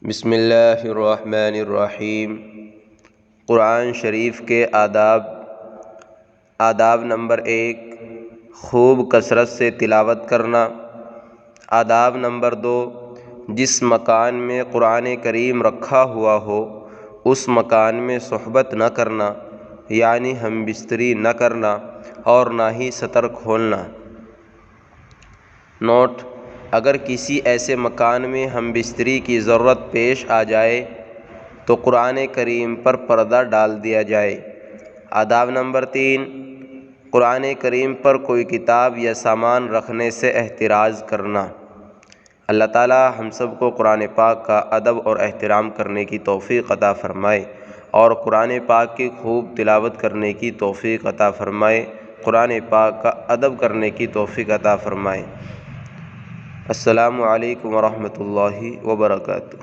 بسم اللہ الرحمن الرحیم۔ قرآن شریف کے آداب نمبر 1، خوب کثرت سے تلاوت کرنا۔ آداب نمبر 2، جس مکان میں قرآن کریم رکھا ہوا ہو اس مکان میں صحبت نہ کرنا، یعنی ہم بستری نہ کرنا اور نہ ہی سطر کھولنا۔ نوٹ: اگر کسی ایسے مکان میں ہم بستری کی ضرورت پیش آ جائے تو قرآن کریم پر پردہ ڈال دیا جائے۔ آداب نمبر 3، قرآن کریم پر کوئی کتاب یا سامان رکھنے سے احتراز کرنا۔ اللہ تعالی ہم سب کو قرآن پاک کا ادب اور احترام کرنے کی توفیق عطا فرمائے اور قرآن پاک کی خوب تلاوت کرنے کی توفیق عطا فرمائے، قرآن پاک کا ادب کرنے کی توفیق عطا فرمائے۔ السلام علیکم ورحمۃ اللہ وبرکاتہ۔